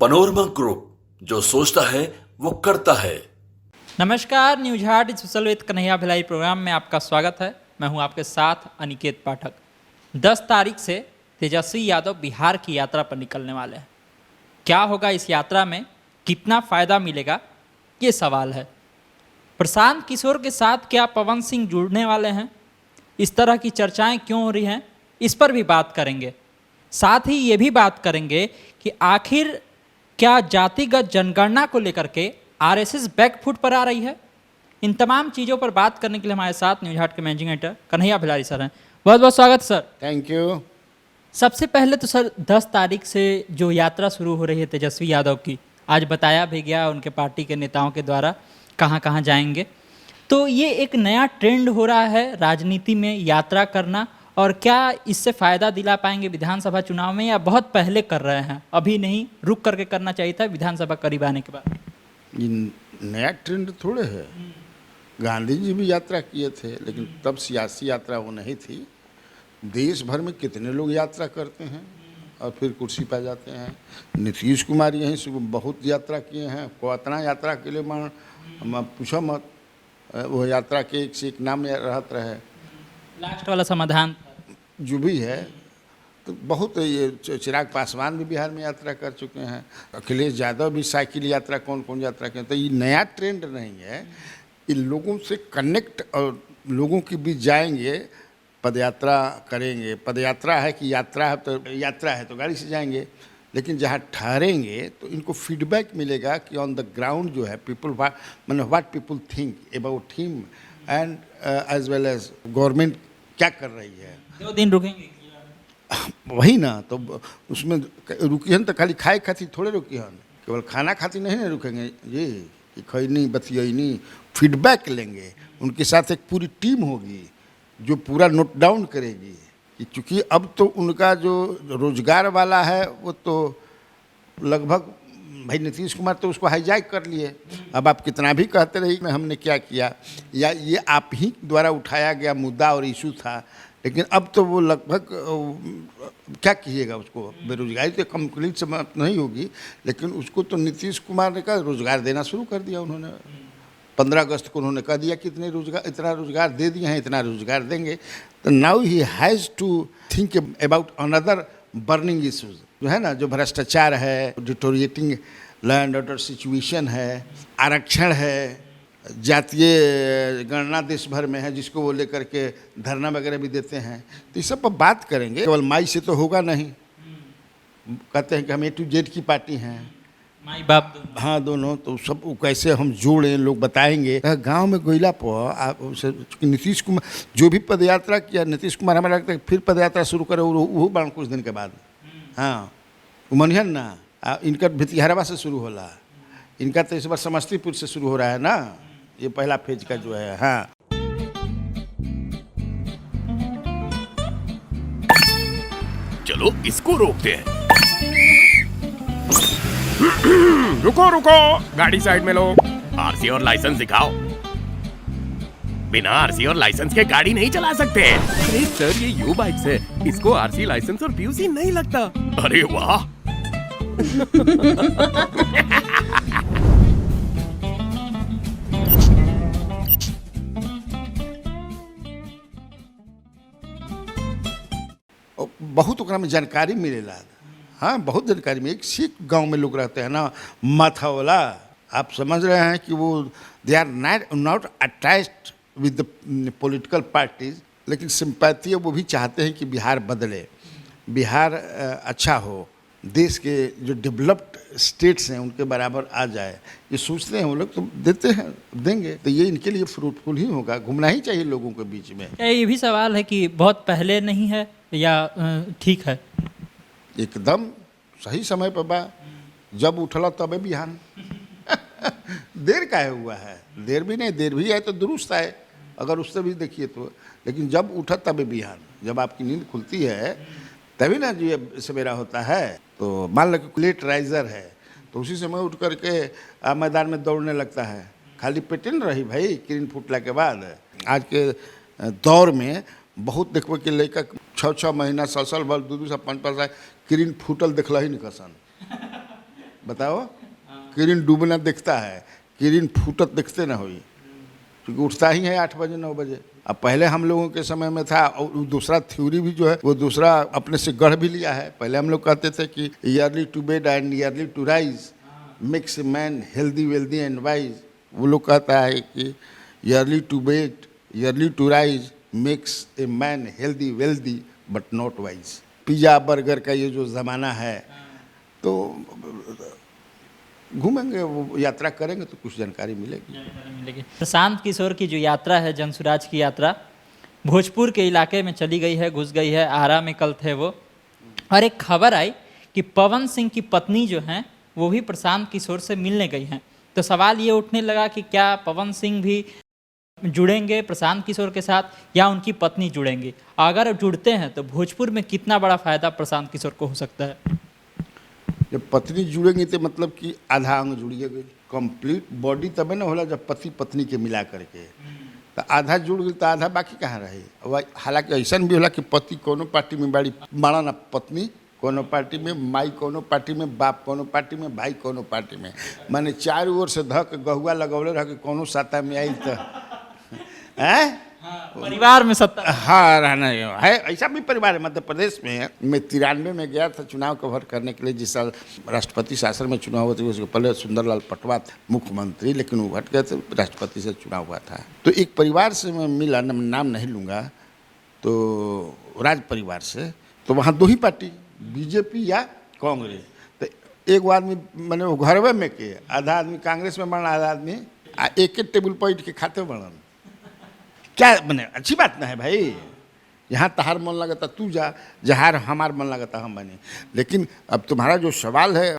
Panorama group, जो सोचता है वो करता है। नमस्कार, न्यूज हाट special with Kanhaiya Bhilai programme में आपका स्वागत है। मैं हूं आपके साथ अनिकेत पाठक। 10 तारीख से तेजस्वी यादव बिहार की यात्रा पर निकलने वाले हैं। क्या होगा इस यात्रा में, कितना फ़ायदा मिलेगा, ये सवाल है। प्रशांत किशोर के साथ क्या पवन सिंह जुड़ने वाले हैं, इस तरह की चर्चाएं क्यों हो रही हैं, इस पर भी बात करेंगे। साथ ही ये भी बात करेंगे कि आखिर क्या जातिगत जनगणना को लेकर के आरएसएस बैकफुट पर आ रही है। इन तमाम चीज़ों पर बात करने के लिए हमारे साथ न्यूज हाट के managing editor Kanhaiya Bhilai sir हैं। बहुत बहुत स्वागत सर। Thank you. सबसे पहले तो सर 10 तारीख से जो यात्रा शुरू हो रही है तेजस्वी यादव की, आज बताया भी गया उनके पार्टी के नेताओं के द्वारा कहाँ कहाँ जाएंगे। तो ये एक नया ट्रेंड हो रहा है राजनीति में यात्रा करना, और क्या इससे फ़ायदा दिला पाएंगे विधानसभा चुनाव में, या बहुत पहले कर रहे हैं, अभी नहीं, रुक करके करना चाहिए था विधानसभा करीब आने के बाद? ये नया ट्रेंड थोड़े है। गांधी जी भी यात्रा किए थे, लेकिन तब सियासी यात्रा वो नहीं थी। देश भर में कितने लोग यात्रा करते हैं और फिर कुर्सी पर जाते हैं। नीतीश कुमार यहीं से बहुत यात्रा किए हैं। इतना यात्रा के लिए पूछो मत, वो यात्रा के एक से एक नाम रहत रहे। लास्ट वाला समाधान जो भी है, तो बहुत ये चिराग पासवान भी बिहार में यात्रा कर चुके हैं। अखिलेश यादव भी साइकिल यात्रा कौन कौन यात्रा करते। तो ये नया ट्रेंड नहीं है। इन लोगों से कनेक्ट और लोगों के बीच जाएंगे, पदयात्रा करेंगे। पदयात्रा है कि यात्रा है तो गाड़ी से जाएंगे, लेकिन जहाँ ठहरेंगे तो इनको फीडबैक मिलेगा कि ऑन द ग्राउंड जो है people what people think about him and as well as government क्या कर रही है। 2 दिन रुकेंगे वही ना, तो उसमें रुकिहन तो खाली खाए खातिर थोड़े रुकिहन, केवल खाना खातिर नहीं ना रुकेंगे जी। कि खैनी बतियनी, फीडबैक लेंगे। उनके साथ एक पूरी टीम होगी जो पूरा नोट डाउन करेगी कि चूँकि अब तो उनका जो रोजगार वाला है वो तो लगभग, भाई नीतीश कुमार तो उसको हाईजैक कर लिए। अब आप कितना भी कहते रहिए हमने क्या किया, या ये आप ही द्वारा उठाया गया मुद्दा और इशू था, लेकिन अब तो वो लगभग क्या कीजिएगा उसको। बेरोजगारी तो कंप्लीट समाप्त नहीं होगी, लेकिन उसको तो नीतीश कुमार ने कहा रोजगार देना शुरू कर दिया उन्होंने। 15 अगस्त को उन्होंने कह दिया कि इतना रोजगार दे दिए हैं, इतना रोजगार देंगे। तो now he has to think about another burning issues, जो है ना, जो भ्रष्टाचार है, डिटोरिएटिंग लैंड ऑर्डर सिचुएशन है, आरक्षण है, जातीय गणना देश भर में है जिसको वो लेकर के धरना वगैरह भी देते हैं। तो इस सब पर बात करेंगे। केवल माई से तो होगा नहीं। कहते हैं कि हम A to Z की पार्टी हैं, माई बाप दोनों। हाँ दोनों। तो सब कैसे हम जोड़ें, लोग बताएंगे। गांव में गोइला पर आप नीतीश कुमार जो भी पदयात्रा किया, नीतीश कुमार हमें लगता है फिर पदयात्रा शुरू करे वो बाण कुछ दिन के बाद। हाँ मनिहन ना, इनका भितिहरवा से शुरू होला, इनका तो इस बार समस्तीपुर से शुरू हो रहा है ना, ये पहला फेज का जो है। हाँ चलो इसको रोकते हैं। रुको रुको, गाड़ी साइड में लो। आरसी और लाइसेंस दिखाओ। बिना आरसी और लाइसेंस के गाड़ी नहीं चला सकते। अरे सर, ये यू बाइक्स है, इसको आरसी लाइसेंस और पीयूसी नहीं लगता। अरे वाह। बहुत ओकरा में जानकारी मिलेला। हाँ बहुत जानकारी में। एक सिख गांव में लोग रहते हैं ना, माथावाला, आप समझ रहे हैं कि वो they are not attached with the political parties, लेकिन सिंपैथी वो भी चाहते हैं कि बिहार बदले, बिहार अच्छा हो, देश के जो डेवलप्ड स्टेट्स हैं उनके बराबर आ जाए। ये सोचते हैं वो लोग, तो देते हैं, देंगे। तो ये इनके लिए फ्रूटफुल ही होगा। घूमना ही चाहिए लोगों के बीच में। क्या ये भी सवाल है कि बहुत पहले नहीं है या ठीक है? एकदम सही समय पर बा, जब उठला तबे बिहान। देर काहे हुआ है? देर भी नहीं, देर भी आए तो दुरुस्त आए, अगर उससे भी देखिए तो। लेकिन जब उठा तबे बिहान, जब आपकी नींद खुलती है तभी ना जो ये सवेरा होता है। तो मान लो कि लेट राइजर है तो उसी समय उठ करके मैदान में दौड़ने लगता है। खाली पेटे न रही भाई किरण फूटला के बाद। आज के दौर में बहुत देखबे कि लड़का 6-6 महीना, 7 साल भर, 2-2 साल, 5-5 साल किरण फूटल देखल ही नहीं कसन। बताओ, किरण डूबना दिखता है, किरण फूटत दिखते ना हुई, क्योंकि उठता ही है 8 बजे 9 बजे। अब पहले हम लोगों के समय में था, और दूसरा थ्योरी भी जो है वो दूसरा अपने से गढ़ भी लिया है। पहले हम लोग कहते थे कि early to bed and early to rise makes a man healthy wealthy and wise. वो लोग कहता है कि early to bed early to rise makes a man healthy wealthy but not wise. Pizza burger का ये जो ज़माना है, तो घूमेंगे, वो यात्रा करेंगे तो कुछ जानकारी मिलेगी। प्रशांत किशोर की जो यात्रा है, जनसुराज की यात्रा, भोजपुर के इलाके में चली गई है, घुस गई है। आरा में कल थे वो, और एक खबर आई कि पवन सिंह की पत्नी जो हैं वो भी प्रशांत किशोर से मिलने गई हैं। तो सवाल ये उठने लगा कि क्या पवन सिंह भी जुड़ेंगे प्रशांत किशोर के साथ या उनकी पत्नी जुड़ेंगी। अगर जुड़ते हैं तो भोजपुर में कितना बड़ा फायदा प्रशांत किशोर को हो सकता है। जब पत्नी जुड़ेंगी तो मतलब कि आधा अंग जुड़िए गई, कंप्लीट बॉडी तबे ना होला जब पति पत्नी के मिला करके। तो आधा जुड़ गई तो आधा बाकी कहाँ रहे। हालांकि ऐसा भी होला कि पति कोनो पार्टी में बड़ा ना, पत्नी कोनो पार्टी में, माई कोनो पार्टी में, बाप कोनो पार्टी में, भाई कोनो पार्टी में। माने चारों ओर से धक गहुआ लगौले रह के कोनो साता में आई तो है परिवार में सत्ता। हाँ, रहना है। ऐसा भी परिवार है मध्य प्रदेश में है। मैं 93 में गया था चुनाव कवर करने के लिए, जिस साल राष्ट्रपति शासन में चुनाव हुआ था। उसके पहले सुंदरलाल पटवा मुख्यमंत्री, लेकिन वो हट गए थे, राष्ट्रपति से चुनाव हुआ था। तो एक परिवार से मैं मिला, नाम नहीं लूँगा, तो राज परिवार से। तो वहाँ 2 ही पार्टी, बीजेपी या कांग्रेस। तो एक आदमी मैंने वो घरवे में के, आधा आदमी कांग्रेस में बढ़ा, आधा आदमी एक टेबल पर बैठ के खाते बढ़न। क्या बने, अच्छी बात ना है भाई। यहाँ तहार मन लगता तू जा, जहाँ हमार मन लगता हम बने। लेकिन अब तुम्हारा जो सवाल है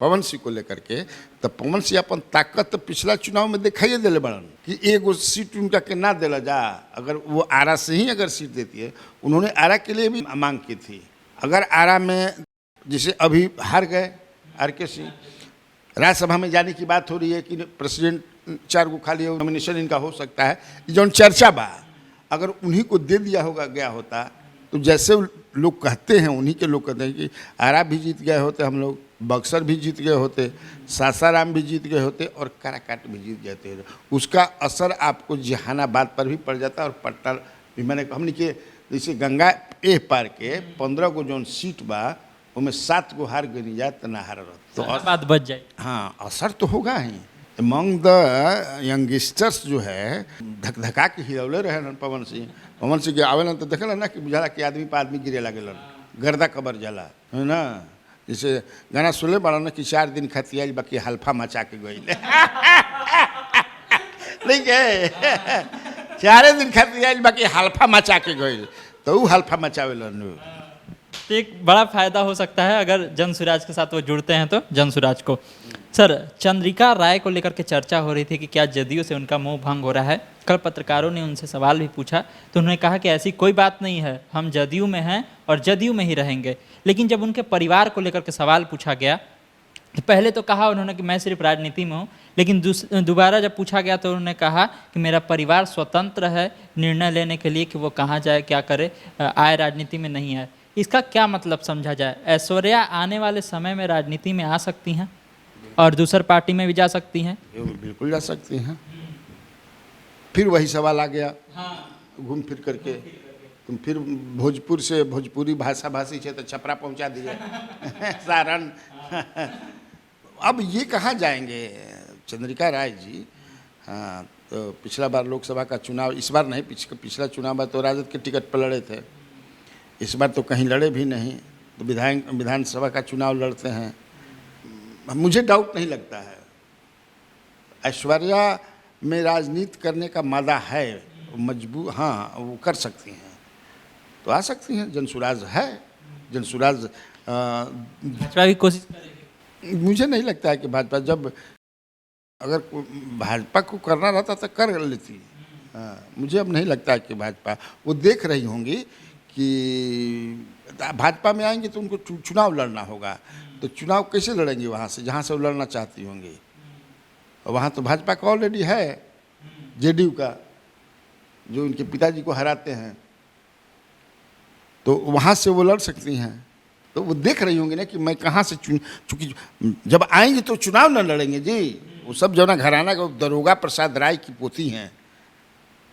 पवन सिंह को लेकर के, तो पवन सिंह अपन ताकत तो पिछला चुनाव में दिखाइए दिले बड़न कि एगो सीट उनका के ना दिला जा। अगर वो आरा से ही अगर सीट देती है, उन्होंने आरा के लिए भी मांग की थी। अगर आरा में जैसे अभी हार गए RK सिंह, राज्यसभा में जाने की बात हो रही है कि प्रेसिडेंट 4 को खाली नॉमिनेशन इनका हो सकता है, जो चर्चा बा, अगर उन्हीं को दे दिया होगा गया होता, तो जैसे लोग कहते हैं, उन्हीं के लोग कहते हैं कि आरा भी जीत गए होते, हम लोग बक्सर भी जीत गए होते, सासाराम भी जीत गए होते, और काराकाट भी जीत गए थे। उसका असर आपको जहानाबाद पर भी पड़ जाता है, और पट्टा भी। मैंने हमने के जैसे गंगा एह पार के 15 को जो सीट बा, उनमें 7 को हार गई जाए तो ना हार तो बात बच जाए। हाँ, असर तो होगा ही। अमंग द यंगस्टर्स जो है धक धका के हिलौले रहे न पवन सिंह के आवेलन तो देखल ना कि बुझाला कि आदमी पर आदमी गिरे लागेलन, गर्दा कबर जाला, है ना। जैसे गाना सुनले बड़ा ना कि 4 दिन खाती आई बाकी हल्फा मचा के गई नहीं के 4 दिन खाती आई बाकी हल्फा मचा के गई, तो वो हल्फा मचावेलन। तो एक बड़ा फायदा हो सकता है अगर जनसुराज के साथ वो जुड़ते हैं तो जनसुराज को। सर, चंद्रिका राय को लेकर के चर्चा हो रही थी कि क्या जदयू से उनका मोह भंग हो रहा है। कल पत्रकारों ने उनसे सवाल भी पूछा तो उन्होंने कहा कि ऐसी कोई बात नहीं है, हम जदयू में हैं और जदयू में ही रहेंगे। लेकिन जब उनके परिवार को लेकर के सवाल पूछा गया तो पहले तो कहा उन्होंने कि मैं सिर्फ राजनीति में हूँ, लेकिन दोबारा जब पूछा गया तो उन्होंने कहा कि मेरा परिवार स्वतंत्र है निर्णय लेने के लिए कि वो कहाँ जाए क्या करे, आए राजनीति में नहीं आए। इसका क्या मतलब समझा जाए? ऐश्वर्या आने वाले समय में राजनीति में आ सकती हैं और दूसर पार्टी में भी जा सकती हैं? बिल्कुल जा सकती हैं। फिर वही सवाल आ गया, घूम फिर करके तुम फिर भोजपुर से भोजपुरी भाषा भाषी है तो छपरा पहुंचा दिए सारण। अब ये कहाँ जाएंगे चंद्रिका राय जी? हाँ, तो पिछला बार लोकसभा का चुनाव, इस बार नहीं, पिछला चुनाव में तो राजद के टिकट पर लड़े थे, इस बार तो कहीं लड़े भी नहीं, तो विधानसभा का चुनाव लड़ते हैं। मुझे डाउट नहीं लगता है ऐश्वर्या में राजनीति करने का मादा है, मजबूर, हाँ वो कर सकती हैं, तो आ सकती हैं। जनसुराज है, जनसुराज भाजपा की कोशिश करेगी। मुझे नहीं लगता है कि भाजपा, जब अगर भाजपा को करना रहता तो कर लेती। मुझे अब नहीं लगता है कि भाजपा, वो देख रही होंगी कि भाजपा में आएंगे तो उनको चुनाव लड़ना होगा, तो चुनाव कैसे लड़ेंगे वहाँ से जहाँ से वो लड़ना चाहती होंगी। और वहाँ तो भाजपा का ऑलरेडी है, जेडीयू का, जो उनके पिताजी को हराते हैं, तो वहाँ से वो लड़ सकती हैं। तो वो देख रही होंगी ना कि मैं कहाँ से चूंकि जब आएंगे तो चुनाव न लड़ेंगे जी। वो सब जो ना घराना का दरोगा प्रसाद राय की पोती हैं,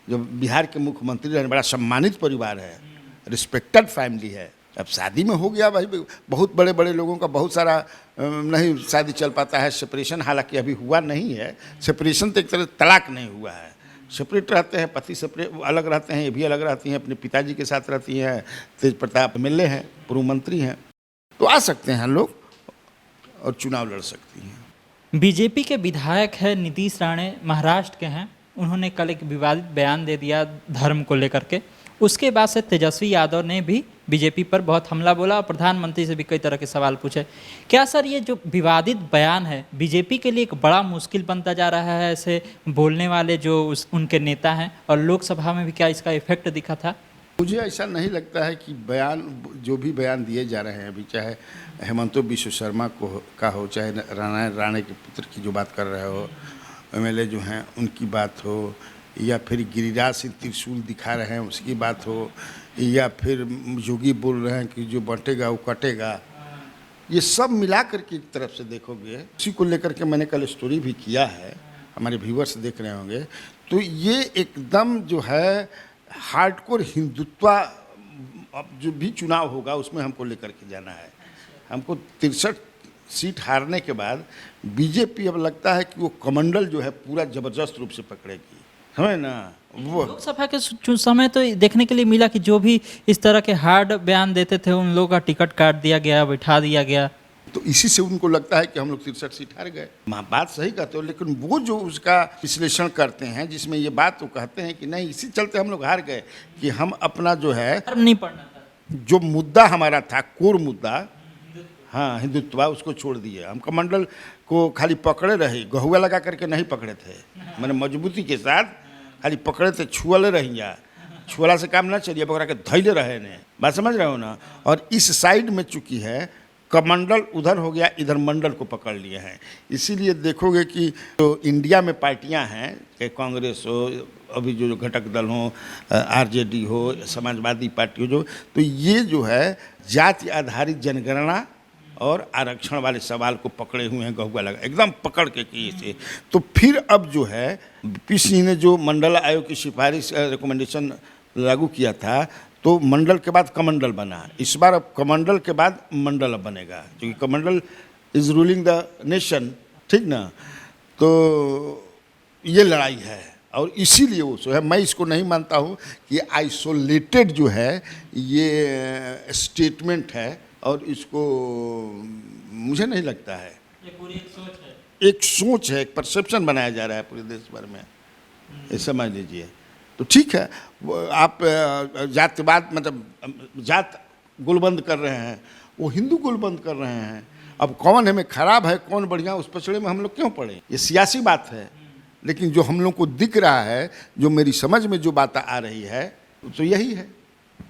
जो बिहार के मुख्यमंत्री रहे, बड़ा सम्मानित परिवार है, रिस्पेक्टेड फैमिली है। अब शादी में हो गया भाई, बहुत बड़े बड़े लोगों का बहुत सारा नहीं शादी चल पाता है। सेपरेशन हालांकि अभी हुआ नहीं है, सेपरेशन तो एक तरह तलाक नहीं हुआ है, सेपरेट रहते हैं, पति सेपरेट अलग रहते हैं, ये भी अलग रहती हैं, अपने पिताजी के साथ रहती हैं। तेज प्रताप एमएलए हैं, पूर्व मंत्री हैं, तो आ सकते हैं लोग और चुनाव लड़ सकती हैं। बीजेपी के विधायक है नीतीश राणे, महाराष्ट्र के हैं, उन्होंने कल एक विवादित बयान दे दिया धर्म को लेकर के। उसके बाद से तेजस्वी यादव ने भी बीजेपी पर बहुत हमला बोला और प्रधानमंत्री से भी कई तरह के सवाल पूछे। क्या सर ये जो विवादित बयान है बीजेपी के लिए एक बड़ा मुश्किल बनता जा रहा है, ऐसे बोलने वाले जो उनके नेता हैं, और लोकसभा में भी क्या इसका इफेक्ट दिखा था? मुझे ऐसा नहीं लगता है कि बयान जो भी बयान दिए जा रहे हैं अभी, चाहे हेमंतो विश्व शर्मा का हो, चाहे राणे के पुत्र की जो बात कर रहे हो, एमएलए जो हैं उनकी बात हो, या फिर गिरिराज सिंह त्रिशूल दिखा रहे हैं उसकी बात हो, या फिर योगी बोल रहे हैं कि जो बंटेगा वो कटेगा, ये सब मिला करके एक तरफ से देखोगे। उसी को लेकर के मैंने कल स्टोरी भी किया है, हमारे व्यूवर्स देख रहे होंगे। तो ये एकदम जो है हार्डकोर हिंदुत्व, अब जो भी चुनाव होगा उसमें हमको लेकर के जाना है। हमको 63 सीट हारने के बाद बीजेपी अब लगता है कि वो कमंडल जो है पूरा जबरदस्त रूप से पकड़ेगी, है ना। वो लोकसभा के समय तो देखने के लिए मिला कि जो भी इस तरह के हार्ड बयान देते थे उन लोगों का टिकट काट दिया गया, बैठा दिया गया। तो इसी से उनको लगता है कि हम लोग 63 सीट हार गए। बात सही कहते हो, लेकिन वो जो उसका विश्लेषण करते हैं जिसमें ये बात वो कहते हैं कि नहीं इसी चलते हम लोग हार गए कि हम अपना जो है धर्म नहीं पढ़ना था, जो मुद्दा हमारा था, कोर मुद्दा, हाँ हिंदुत्व, उसको छोड़ दिए। हम कमंडल को खाली पकड़े रहे, गहुआ लगा करके नहीं पकड़े थे, मैंने मजबूती के साथ खाली पकड़े थे, छुअले रहिया, छुअला से काम ना चलिए, पकड़ा के धैले रहे ने, बात समझ रहे हो ना। और इस साइड में चूंकि है कमंडल उधर हो गया, इधर मंडल को पकड़ लिए हैं। इसीलिए देखोगे कि जो इंडिया में पार्टियां हैं, कांग्रेस हो, अभी जो घटक दल हो, आरजेडी हो, समाजवादी पार्टी हो, जो तो ये जो है जाति आधारित जनगणना और आरक्षण वाले सवाल को पकड़े हुए हैं, गहुआ लगा एकदम पकड़ के किए से। तो फिर अब जो है पी सिंह ने जो मंडल आयोग की सिफारिश रिकमेंडेशन लागू किया था, तो मंडल के बाद कमंडल बना। इस बार अब कमंडल के बाद मंडल अब बनेगा, क्योंकि कमंडल इज रूलिंग द नेशन, ठीक ना। तो ये लड़ाई है और इसीलिए वो है, मैं इसको नहीं मानता हूँ कि आइसोलेटेड जो है ये स्टेटमेंट है, और इसको मुझे नहीं लगता है, ये पूरी एक सोच है, एक सोच है, एक परसेप्शन बनाया जा रहा है पूरे देश भर में, ये समझ लीजिए। तो ठीक है, आप जातिवाद मतलब जात गुलबंद कर रहे हैं, वो हिंदू गुलबंद कर रहे हैं। अब कौन हमें खराब है कौन बढ़िया, उस पचड़े में हम लोग क्यों पड़े, ये सियासी बात है। लेकिन जो हम लोग को दिख रहा है, जो मेरी समझ में जो बात आ रही है, तो यही है।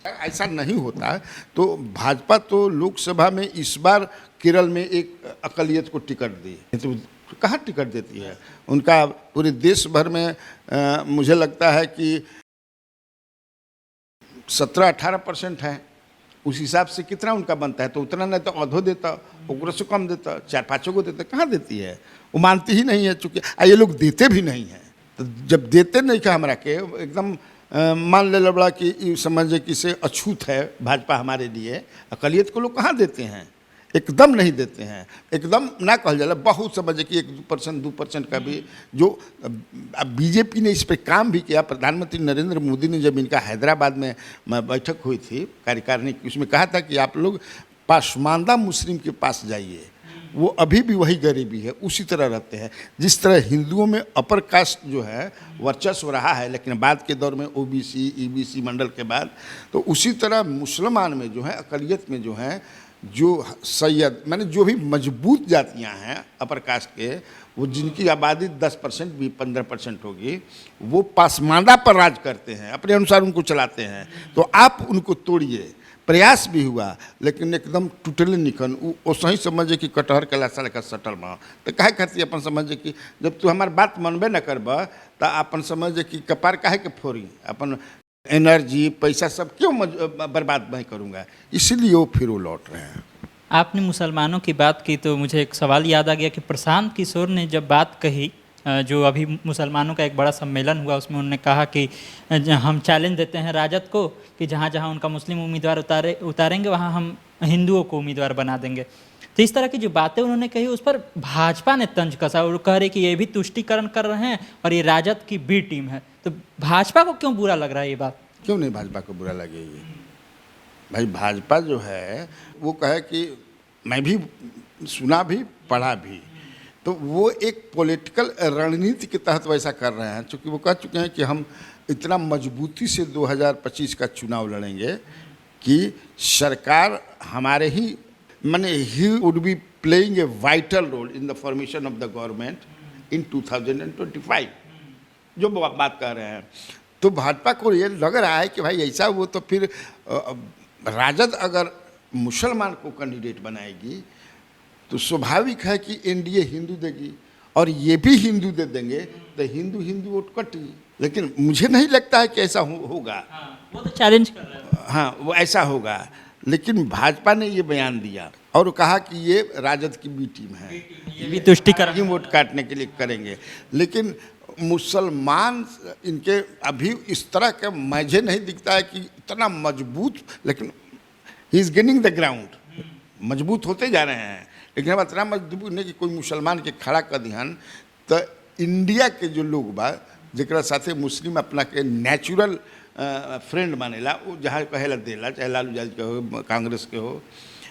ऐसा नहीं होता तो भाजपा तो लोकसभा में इस बार केरल में एक अकलियत को टिकट दी, तो कहाँ टिकट देती है। उनका पूरे देश भर में मुझे लगता है कि 17-18% है, उस हिसाब से कितना उनका बनता है, तो उतना नहीं तो आधो देता, उग्र से कम देता, 4-5 को देता, कहाँ देती है। वो मानती ही नहीं है, चूँकि ये लोग देते भी नहीं हैं। तो जब देते नहीं क्या हमरा के एकदम मान ले बड़ा कि समझे कि से अछूत है भाजपा हमारे लिए, अकलियत को लोग कहाँ देते हैं, एकदम नहीं देते हैं, एकदम ना कहल जाला। बहुत समझे कि 1-2%, 2% का भी जो बीजेपी ने इस पर काम भी किया। प्रधानमंत्री नरेंद्र मोदी ने जब इनका हैदराबाद में बैठक हुई थी कार्यकारिणी की, उसमें कहा था कि आप लोग पासमानदा मुस्लिम के पास जाइए, वो अभी भी वही गरीबी है, उसी तरह रहते हैं जिस तरह हिंदुओं में अपर कास्ट जो है वर्चस्व रहा है, लेकिन बाद के दौर में ओबीसी ईबीसी मंडल के बाद, तो उसी तरह मुसलमान में जो है अकलियत में जो है, जो सैयद माने जो भी मजबूत जातियां हैं अपर कास्ट के, वो जिनकी आबादी 10% भी 15% होगी, वो पासमानदा पर राज करते हैं, अपने अनुसार उनको चलाते हैं। तो आप उनको तोड़िए, प्रयास भी हुआ लेकिन एकदम टूटले निकन, वो सही समझे कि कटहर के लाशा लेकर सटल माँ, तो काहे खाती अपन समझे कि जब तू हमार बात मनबे न करब तो अपन समझे कि कपार काहे के फोड़ी, अपन एनर्जी पैसा सब क्यों बर्बाद नहीं करूँगा। इसलिए वो फिर वो लौट रहे हैं। आपने मुसलमानों की बात की तो मुझे एक सवाल याद आ गया कि प्रशांत किशोर ने जब बात कही, जो अभी मुसलमानों का एक बड़ा सम्मेलन हुआ उसमें उन्होंने कहा कि हम चैलेंज देते हैं राजद को कि जहाँ जहाँ उनका मुस्लिम उम्मीदवार उतारेंगे वहाँ हम हिंदुओं को उम्मीदवार बना देंगे। तो इस तरह की जो बातें उन्होंने कही उस पर भाजपा ने तंज कसा और कह रहे कि ये भी तुष्टीकरण कर रहे हैं और ये राजद की बी टीम है। तो भाजपा को क्यों बुरा लग रहा है ये बात? क्यों नहीं भाजपा को बुरा लगेगी भाई? भाजपा जो है वो कहे कि मैं भी सुना भी पढ़ा भी, तो वो एक पॉलिटिकल रणनीति के तहत वैसा कर रहे हैं। चूँकि वो कह चुके हैं कि हम इतना मजबूती से 2025 का चुनाव लड़ेंगे कि सरकार हमारे ही माने he would be playing a vital role in the formation of the government in 2025, जो बात कर रहे हैं। तो भाजपा को ये लग रहा है कि भाई ऐसा वो तो फिर राजद अगर मुसलमान को कैंडिडेट बनाएगी तो स्वाभाविक है कि एनडीए हिंदू देगी और ये भी हिंदू दे देंगे तो हिंदू हिंदू वोट कटेगी। लेकिन मुझे नहीं लगता है कि ऐसा होगा। वो तो चैलेंज कर रहे हैं। हाँ, वो ऐसा होगा। लेकिन भाजपा ने ये बयान दिया और कहा कि ये राजद की बी टीम है, ये भी तुष्टीकरण वोट काटने के लिए करेंगे। लेकिन मुसलमान इनके अभी इस तरह का मुझे नहीं दिखता है कि इतना मजबूत, लेकिन he is gaining the ground, मजबूत होते जा रहे हैं। लेकिन अब इतना मजबूत नहीं कि कोई मुसलमान के खड़ा कर दिहन तो इंडिया के जो लोग बा जरा साथे मुस्लिम अपना के नेचुरल फ्रेंड मानेला, वो जहाँ कहेला देला, चाहे लालू यादव के हो, कांग्रेस के हो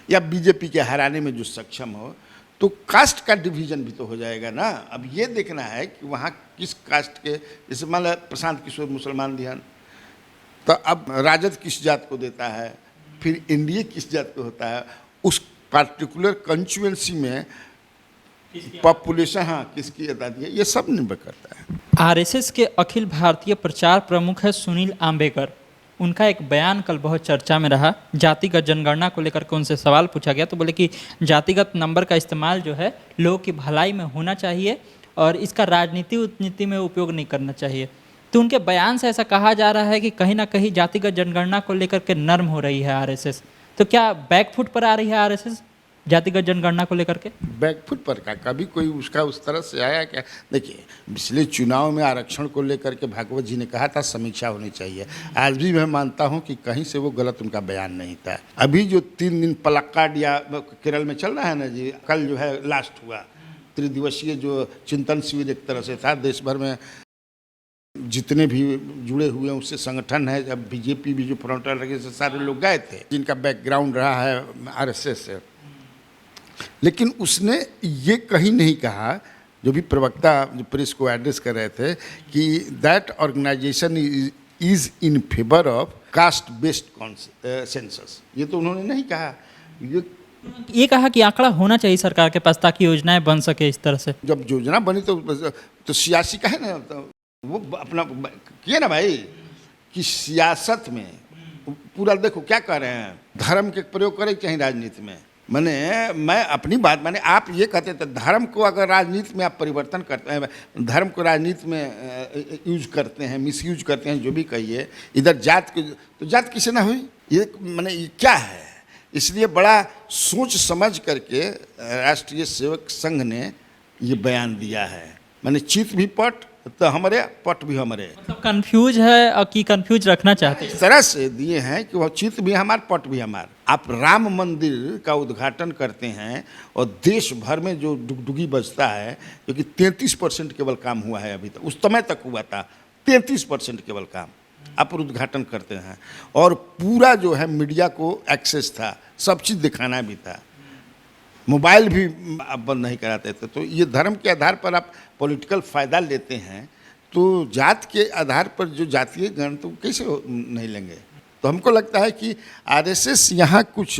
या बीजेपी के हराने में जो सक्षम हो, तो कास्ट का डिवीजन भी तो हो जाएगा ना। अब ये देखना है कि वहाँ किस कास्ट के, जैसे मान लो प्रशांत किशोर मुसलमान ध्यान, तो अब राजद किस जात को देता है, फिर एनडीए किस जात को होता है, उस पार्टिकुलर कंस्टिट्यूएंसी में पॉपुलेशन हाँ किसकी आबादी है, ये सब निर्भर करता है। आरएसएस के अखिल भारतीय प्रचार प्रमुख है सुनील आम्बेकर। उनका एक बयान कल बहुत चर्चा में रहा। जातिगत जनगणना को लेकर के उनसे सवाल पूछा गया तो बोले कि जातिगत नंबर का इस्तेमाल जो है लोगों की भलाई में होना चाहिए और इसका राजनीति उतनीति में उपयोग नहीं करना चाहिए। तो उनके बयान से ऐसा कहा जा रहा है कि कहीं ना कहीं जातिगत जनगणना को लेकर के नर्म हो रही है आरएसएस। तो क्या बैकफुट पर आ रही है आरएसएस जातिगत जनगणना को लेकर के? बैकफुट पर का कभी कोई उसका उस तरह से आया क्या? देखिए, पिछले चुनाव में आरक्षण को लेकर के भागवत जी ने कहा था समीक्षा होनी चाहिए। आज भी मैं मानता हूं कि कहीं से वो गलत उनका बयान नहीं था। अभी जो 3 दिन पलक्काड या केरल में चल रहा है ना जी, कल जो है लास्ट हुआ 3 दिवसीय जो चिंतन शिविर एक तरह से था। देश भर में जितने भी जुड़े हुए हैं उससे संगठन है, अब बीजेपी भी जो फ्रंटल रखे से सारे लोग गए थे जिनका बैकग्राउंड रहा है आरएसएस से। लेकिन उसने ये कहीं नहीं कहा, जो भी प्रवक्ता जो प्रेस को एड्रेस कर रहे थे, कि that organisation is in favour of caste based census. ये तो उन्होंने नहीं कहा। ये कहा कि आंकड़ा होना चाहिए सरकार के पास ताकि योजनाएं बन सके इस तरह से। जब योजना बनी तो सियासी का है ना, तो वो अपना किए ना भाई कि सियासत में पूरा देखो क्या कर रहे हैं, धर्म के प्रयोग करें चाहे राजनीति में। मैंने मैं अपनी बात माने आप ये कहते थे धर्म को अगर राजनीति में आप परिवर्तन करते हैं, धर्म को राजनीति में यूज करते हैं, मिसयूज करते हैं, जो भी कहिए, इधर जात की तो जात किसे ना हुई, ये मैंने ये क्या है। इसलिए बड़ा सोच समझ करके राष्ट्रीय सेवक संघ ने ये बयान दिया है। मैंने चित भी पट तो हमारे पट भी हमारे, मतलब कंफ्यूज है कि कंफ्यूज रखना चाहते हैं इस तरह से दिए हैं कि वह चित भी हमार पट भी हमार। आप राम मंदिर का उद्घाटन करते हैं और देश भर में जो डुगडुगी बजता है, क्योंकि 33% केवल काम हुआ है अभी तक, उस समय तक हुआ था 33% केवल काम, आप उद्घाटन करते हैं और पूरा जो है मीडिया को एक्सेस था, सब चीज़ दिखाना भी था, मोबाइल भी आप बंद नहीं कराते थे। तो ये धर्म के आधार पर आप पॉलिटिकल फ़ायदा लेते हैं, तो जात के आधार पर जो जातीय गण तो कैसे नहीं लेंगे। तो हमको लगता है कि आरएसएस यहाँ कुछ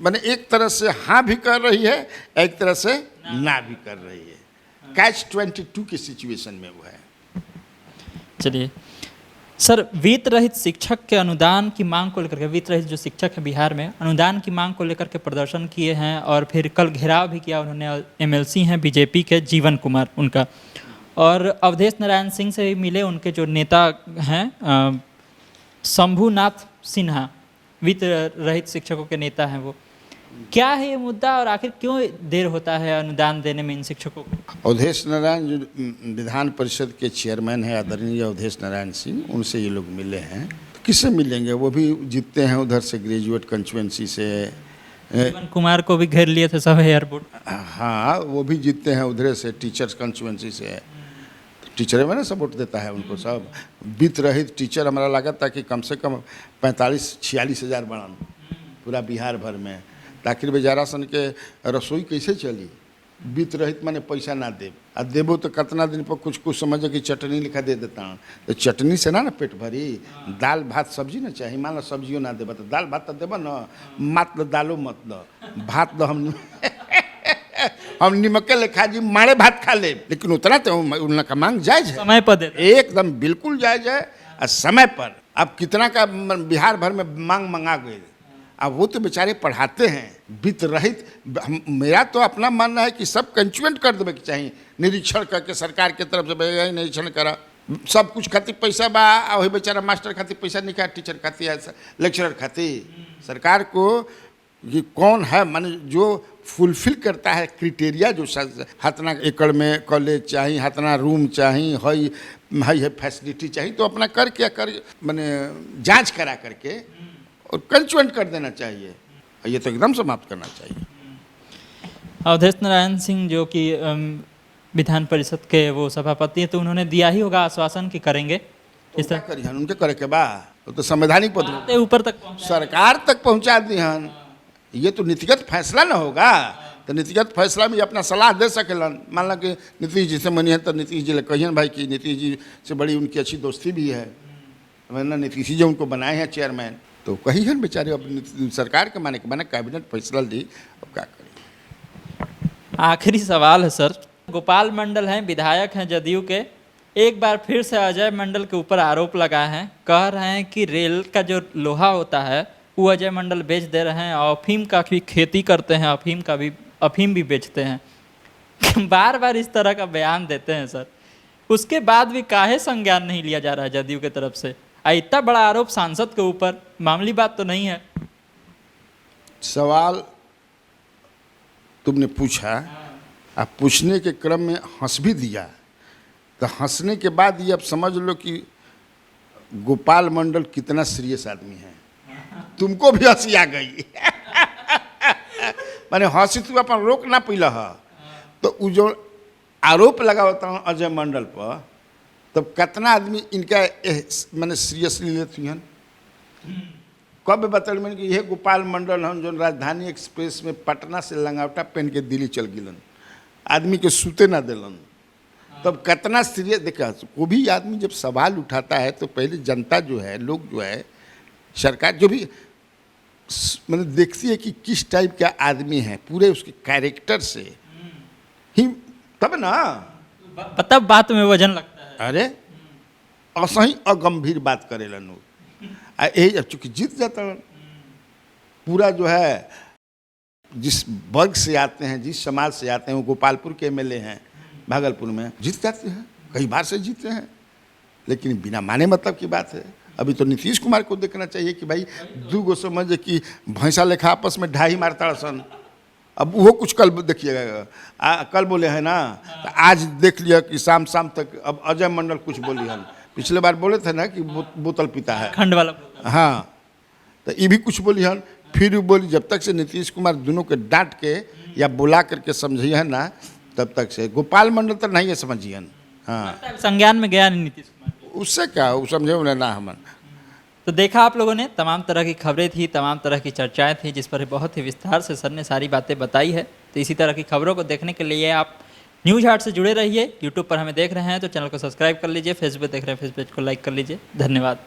माने एक तरह से हाँ भी कर रही है, एक तरह से ना भी कर रही है। कैच 22 की सिचुएशन में वो है। चलिए सर, वित्त रहित शिक्षक के अनुदान की मांग को लेकर के, वित्त रहित जो शिक्षक है बिहार में, अनुदान की मांग को लेकर के प्रदर्शन किए हैं और फिर कल घेराव भी किया उन्होंने। एमएलसी हैं बीजेपी के जीवन कुमार उनका, और अवधेश नारायण सिंह से भी मिले उनके जो नेता हैं शंभुनाथ सिन्हा, वित्त रहित शिक्षकों के नेता हैं वो। क्या है ये मुद्दा और आखिर क्यों देर होता है अनुदान देने में इन शिक्षकों को? अवधेश नारायण जो विधान परिषद के चेयरमैन हैं आदरणीय अवधेश नारायण सिंह, उनसे ये लोग मिले हैं। किससे मिलेंगे? वो भी जीतते हैं उधर से ग्रेजुएट कंस्टिट्यूएंसी से। जीवन कुमार को भी घेर लिए थे सब एयरपोर्ट। हाँ, वो भी जीतते हैं उधर से टीचर्स कंस्टिट्यूएंसी से। टीचर में ना सपोर्ट देता है उनको सब। वित्त रहित टीचर हमारा लगा था कि कम से कम 45-46 हज़ार बढ़न पूरा बिहार भर में, ताकि बेचारा सन के रसोई कैसे चली। वित्त रहित माने पैसा ना दे, आ देबो तो कितना दिन पर कुछ कुछ समझो कि चटनी लिखा दे देता हूँ, तो चटनी से ना पेट भरी। दाल भात सब्जी ना चाहिए, मान लो सब्जियों ना देबा तो दाल भात तो देबा ना, मत लो दालो मत लो, भात दो हम निमके ले खा जी, मारे भात खा ले, लेकिन उतना तो उनका मांग जायज है, समय पर दे। एकदम बिल्कुल जायज है और समय पर। अब कितना का बिहार भर में मांग मंगा गए, अब वो तो बेचारे पढ़ाते हैं वित्त रहित। मेरा तो अपना मानना है कि सब कंस्टिट्यूएंट कर देवे के चाहिए, निरीक्षण करके सरकार के तरफ से निरीक्षण करा, सब कुछ खातिर पैसा बा, वही बेचारा मास्टर खातिर पैसा निकाल, टीचर खातिर, लेक्चरर खातिर। सरकार को ये कौन है माने जो फुलफिल करता है क्राइटेरिया, जो हतना एकड़ में कॉलेज चाहिए, हतना रूम चाहिए, हई है फैसिलिटी चाहिए, तो अपना करके माने जांच करा करके और कंस्टिट्यूएंट कर देना चाहिए। ये तो एकदम समाप्त करना चाहिए। अवधेश नारायण सिंह जो कि विधान परिषद के वो सभापति हैं, तो उन्होंने दिया ही होगा आश्वासन कि करेंगे इस तरह। करिए उनके करे के बा, तो संवैधानिक पद ऊपर तक सरकार तक पहुंचा दी हन। ये तो नीतिगत फैसला ना होगा, तो नीतिगत फैसला में अपना सलाह दे सकेलन। मान लो कि नीतीश जी से मनी है तो नीतीश जी कहिए भाई कि नीतीश जी से बड़ी उनकी अच्छी दोस्ती भी है, वरना नीतीश जी उनको बनाए हैं चेयरमैन, तो कही है बेचारे अपनी सरकार के माने के माने कैबिनेट फैसला ली, अब क्या करें। आखिरी सवाल है सर, गोपाल मंडल हैं, विधायक हैं जदयू के, एक बार फिर से अजय मंडल के ऊपर आरोप लगा है, कह रहे हैं कि रेल का जो लोहा होता है वो अजय मंडल बेच दे रहे हैं, और अफीम का भी खेती करते हैं, अफीम भी बेचते हैं। बार बार इस तरह का बयान देते हैं सर, उसके बाद भी काहे संज्ञान नहीं लिया जा रहा है जदयू की तरफ से? इतना बड़ा आरोप सांसद के ऊपर, मामूली बात तो नहीं है। सवाल तुमने पूछा, आप पूछने के क्रम में हंस भी दिया, तो हंसने के बाद ये अब समझ लो कि गोपाल मंडल कितना सीरियस आदमी है। तुमको भी हंसी आ गई माने हंसी तू अपन रोक ना पैला है, तो वो जो आरोप लगाता हूँ अजय मंडल पर, तब कितना आदमी इनका मैंने सीरियसली लेती हैं। कब बतल मैंने कि यह गोपाल मंडल हम जो राजधानी एक्सप्रेस में पटना से लंगावटा पहन के दिल्ली चल गिलन, आदमी के सूते ना दिलन, तब कितना सीरियस। देखा वो भी आदमी जब सवाल उठाता है तो पहले जनता जो है, लोग जो है, सरकार जो भी मैंने देखती है कि किस टाइप का आदमी है, पूरे उसके कैरेक्टर से ही, तब ना तब बात में वजन लगता है। अरे असही अगंभीर बात करेलन यही, चूँकि जीत जाता पूरा जो है, जिस वर्ग से आते हैं, जिस समाज से आते हैं, वो गोपालपुर के एमएलए हैं, भागलपुर में जीत जाते हैं, कई बार से जीते हैं, लेकिन बिना माने मतलब की बात है। अभी तो नीतीश कुमार को देखना चाहिए कि भाई दू गो समझ कि भैंसा लेखा आपस में ढाई मारता सन। अब वो कुछ कल देखिएगा, कल बोले हैं ना, तो आज देख लिया कि शाम तक अब अजय मंडल कुछ बोली हन। पिछले बार बोले थे ना कि बोतल पीता है, खंड वाला। हाँ, तो ये भी कुछ बोली हन, फिर भी बोली। जब तक से नीतीश कुमार दोनों के डांट के या बुला करके समझिए ना, तब तक से गोपाल मंडल तो नहीं है समझिए। हाँ, संज्ञान में गया नहीं नीतीश कुमार, उससे क्या वो समझे ना हमन। तो देखा आप लोगों ने, तमाम तरह की खबरें थी, तमाम तरह की चर्चाएं थी, जिस पर बहुत ही विस्तार से सर ने सारी बातें बताई है। तो इसी तरह की खबरों को देखने के लिए आप न्यूज़ हाट से जुड़े रहिए। यूट्यूब पर हमें देख रहे हैं तो चैनल को सब्सक्राइब कर लीजिए, फेसबुक देख रहे हैं फेसबुक को लाइक कर लीजिए। धन्यवाद।